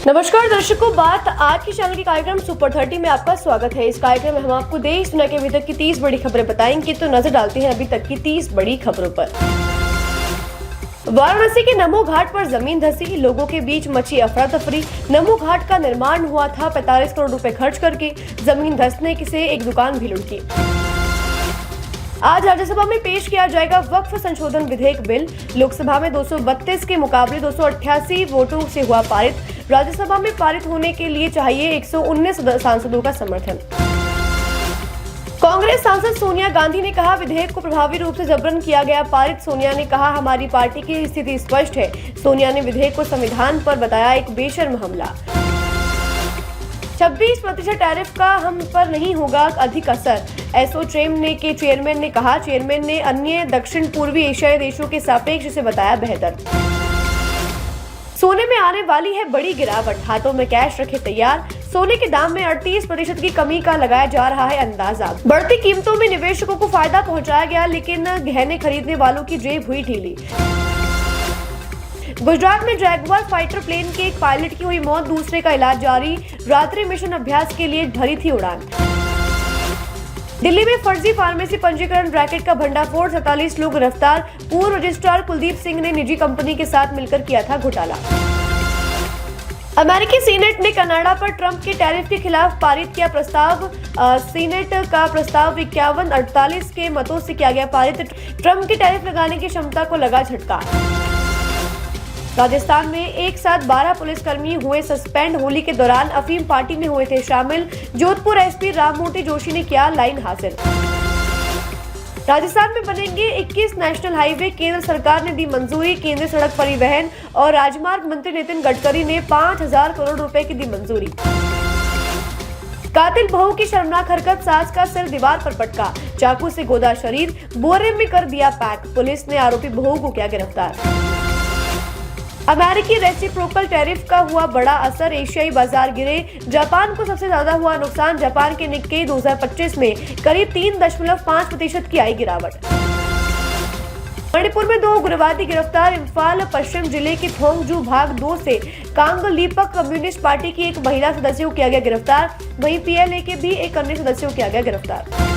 नमस्कार दर्शकों, बात आज की चैनल के कार्यक्रम सुपर 30 में आपका स्वागत है। इस कार्यक्रम में हम आपको देश दुनिया के अभी तक की 30 बड़ी खबरें बताएंगे। तो नजर डालते हैं अभी तक की 30 बड़ी खबरों पर। वाराणसी के नमो घाट पर जमीन धंसी, लोगों के बीच मची अफरा तफरी। नमो घाट का निर्माण हुआ था 45 करोड़ रुपए खर्च करके, जमीन धंसने से एक दुकान भी लुढ़की। आज राज्यसभा में पेश किया जाएगा वक्फ संशोधन विधेयक बिल। लोकसभा में 232 के मुकाबले 288 वोटों से हुआ पारित। राज्यसभा में पारित होने के लिए चाहिए 119 सांसदों का समर्थन। कांग्रेस सांसद सोनिया गांधी ने कहा, विधेयक को प्रभावी रूप से जबरन किया गया पारित। सोनिया ने कहा, हमारी पार्टी की स्थिति स्पष्ट है। सोनिया ने विधेयक को संविधान पर बताया एक बेशर्म हमला। 26% टैरिफ का हम पर नहीं होगा अधिक असर, एसोचैम के चेयरमैन ने कहा। चेयरमैन ने अन्य दक्षिण पूर्वी एशियाई देशों के सापेक्ष इसे बताया बेहतर। सोने में आने वाली है बड़ी गिरावट, हाथों में कैश रखे तैयार। सोने के दाम में 38% की कमी का लगाया जा रहा है अंदाजा। बढ़ती कीमतों में निवेशकों को फायदा पहुंचाया गया, लेकिन गहने खरीदने वालों की जेब हुई ढीली। गुजरात में जैगुआर फाइटर प्लेन के एक पायलट की हुई मौत, दूसरे का इलाज जारी। रात्रि मिशन अभ्यास के लिए भरी थी उड़ान। दिल्ली में फर्जी फार्मेसी पंजीकरण रैकेट का भंडाफोड़, 47 लोग गिरफ्तार। पूर्व रजिस्ट्रार कुलदीप सिंह ने निजी कंपनी के साथ मिलकर किया था घोटाला। अमेरिकी सीनेट ने कनाडा पर ट्रंप के टैरिफ के खिलाफ पारित किया प्रस्ताव। सीनेट का प्रस्ताव 51-48 के मतों से किया गया पारित। ट्रंप की टैरिफ लगाने की क्षमता को लगा झटका। राजस्थान में एक साथ 12 पुलिसकर्मी हुए सस्पेंड, होली के दौरान अफीम पार्टी में हुए थे शामिल। जोधपुर एसपी राममूर्ति जोशी ने किया लाइन हासिल। राजस्थान में बनेंगे 21 नेशनल हाईवे, केंद्र सरकार ने दी मंजूरी। केंद्रीय सड़क परिवहन और राजमार्ग मंत्री नितिन गडकरी ने 5000 करोड़ रुपए की दी मंजूरी। कातिल बहू की शर्मनाक हरकत, सास का सिर दीवार पर पटका, चाकू से गोदा शरीर, बोरे में कर दिया पैक। पुलिस ने आरोपी बहू को किया गिरफ्तार। अमेरिकी रेसिप्रोकल टैरिफ का हुआ बड़ा असर, एशियाई बाजार गिरे। जापान को सबसे ज्यादा हुआ नुकसान। जापान के निक्केई 2025 में करीब 3.5% की आई गिरावट। मणिपुर में 2 उग्रवादी गिरफ्तार। इम्फाल पश्चिम जिले के थोंगजू भाग 2 से कांगलीपक कम्युनिस्ट पार्टी की एक महिला सदस्य को किया गया गिरफ्तार। वहीं पीएलए के भी एक अन्य सदस्य को किया गया गिरफ्तार।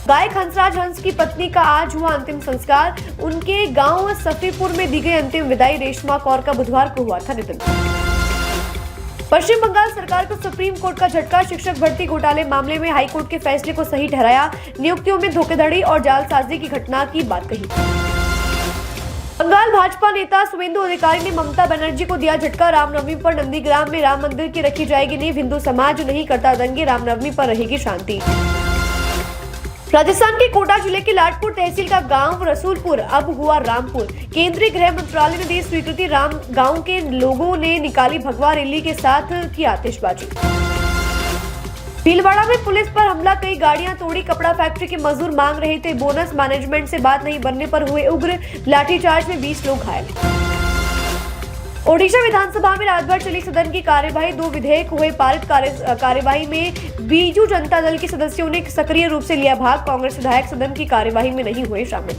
गायक हंसराज हंस की पत्नी का आज हुआ अंतिम संस्कार। उनके गांव सफीपुर में दी गई अंतिम विदाई। रेशमा कौर का बुधवार को हुआ था निधन। पश्चिम बंगाल सरकार को सुप्रीम कोर्ट का झटका, शिक्षक भर्ती घोटाले मामले में हाईकोर्ट के फैसले को सही ठहराया। नियुक्तियों में धोखाधड़ी और जालसाजी की घटना की बात कही। बंगाल भाजपा नेता शुवेंदु अधिकारी ने ममता बनर्जी को दिया झटका। रामनवमी पर नंदीग्राम में राम मंदिर की रखी जाएगी नींव। हिंदू समाज नहीं करता दंगे, रामनवमी पर रहेगी शांति। राजस्थान के कोटा जिले के लाटपुर तहसील का गांव रसूलपुर अब हुआ रामपुर। केंद्रीय गृह मंत्रालय ने दी स्वीकृति। गांव के लोगों ने निकाली भगवा रैली के साथ की आतिशबाजी। भीलवाड़ा में पुलिस पर हमला, कई गाड़ियां तोड़ी। कपड़ा फैक्ट्री के मजदूर मांग रहे थे बोनस, मैनेजमेंट से बात नहीं बनने पर हुए उग्र। लाठीचार्ज में 20 लोग घायल। ओडिशा विधानसभा में रात भर चली सदन की कार्यवाही, 2 विधेयक हुए पारित। कार्यवाही में बीजू जनता दल के सदस्यों ने सक्रिय रूप से लिया भाग। कांग्रेस विधायक सदन की कार्यवाही में नहीं हुए शामिल।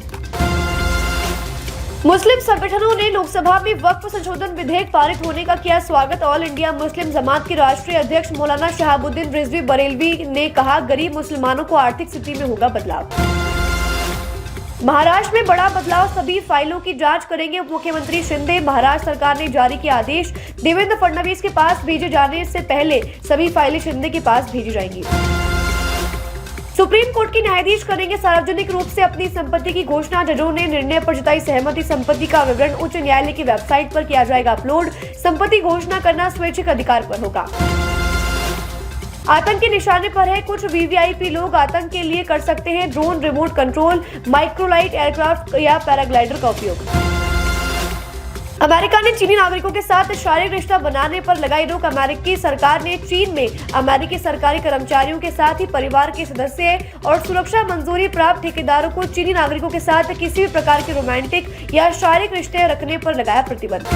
मुस्लिम संगठनों ने लोकसभा में वक्फ संशोधन विधेयक पारित होने का किया स्वागत। ऑल इंडिया मुस्लिम जमात के राष्ट्रीय अध्यक्ष मौलाना शहाबुद्दीन रिजवी बरेलवी ने कहा, गरीब मुसलमानों को आर्थिक स्थिति में होगा बदलाव। महाराष्ट्र में बड़ा बदलाव, सभी फाइलों की जांच करेंगे उप मुख्यमंत्री शिंदे। महाराष्ट्र सरकार ने जारी किया आदेश, देवेंद्र फडणवीस के पास भेजे जाने से पहले सभी फाइलें शिंदे के पास भेजी जाएंगी। सुप्रीम कोर्ट की न्यायाधीश करेंगे सार्वजनिक रूप से अपनी संपत्ति की घोषणा। जजों ने निर्णय पर जताई सहमति। संपत्ति का विवरण उच्च न्यायालय की वेबसाइट पर किया जाएगा अपलोड। संपत्ति घोषणा करना स्वैच्छिक अधिकार पर होगा। आतंक के निशाने पर है कुछ वीवीआईपी लोग, आतंक के लिए कर सकते हैं drone remote control, microlight aircraft या पैराग्लाइडर का उपयोग। अमेरिका ने चीनी नागरिकों के साथ शारीरिक रिश्ता बनाने पर लगाई रोक। अमेरिकी सरकार ने चीन में अमेरिकी सरकारी कर्मचारियों के साथ ही परिवार के सदस्य और सुरक्षा मंजूरी प्राप्त ठेकेदारों को चीनी नागरिकों के साथ किसी भी प्रकार के रोमांटिक या शारीरिक रिश्ते रखने पर लगाया प्रतिबंध।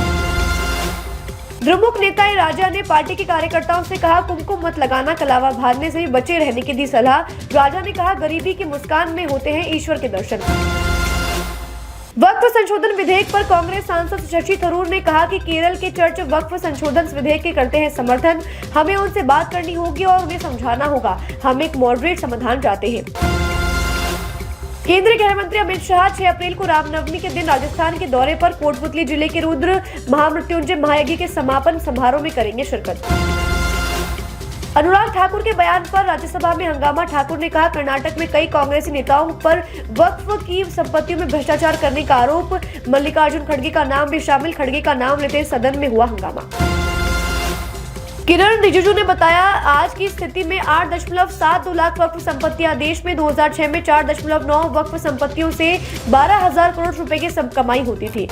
द्रमुक नेता राजा ने पार्टी के कार्यकर्ताओं से कहा, कुमकुम मत लगाना, कलावा भागने से भी बचे रहने की दी सलाह। राजा ने कहा, गरीबी की मुस्कान में होते हैं ईश्वर के दर्शन। वक्फ संशोधन विधेयक पर कांग्रेस सांसद शशि थरूर ने कहा कि केरल के चर्च वक्फ संशोधन विधेयक के करते हैं समर्थन। हमें उनसे बात करनी होगी और उन्हें समझाना होगा। हम एक मॉडरेट समाधान चाहते हैं। केंद्रीय गृह मंत्री अमित शाह 6 अप्रैल को रामनवमी के दिन राजस्थान के दौरे पर कोटपुतली जिले के रुद्र महामृत्युंजय महायज्ञ के समापन समारोह में करेंगे शिरकत। अनुराग ठाकुर के बयान पर राज्यसभा में हंगामा। ठाकुर ने कहा, कर्नाटक में कई कांग्रेसी नेताओं पर वक्फ की संपत्तियों में भ्रष्टाचार करने का आरोप। मल्लिकार्जुन खड़गे का नाम भी शामिल। खड़गे का नाम लेते सदन में हुआ हंगामा। किरण रिजिजू ने बताया, आज की स्थिति में 8.72 लाख वक्फ संपत्तियां देश में 2006 में 4.9 वक्फ संपत्तियों से 12,000 करोड़ रुपए की कमाई होती थी।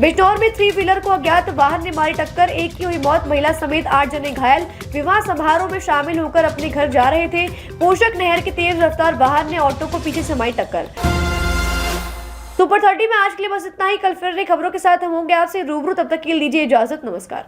बिजनौर में 3 व्हीलर को अज्ञात वाहन ने मारी टक्कर। एक की हुई मौत, महिला समेत 8 जने घायल। विवाह समारोह में शामिल होकर अपने घर जा रहे थे। पोषक नहर के तेज रफ्तार वाहन ने ऑटो को पीछे से मारी टक्कर। सुपर 30 में आज के लिए बस इतना ही। कल फिर नई खबरों के साथ हम होंगे आपसे रूबरू। तब तक के लिए लीजिए इजाजत। नमस्कार।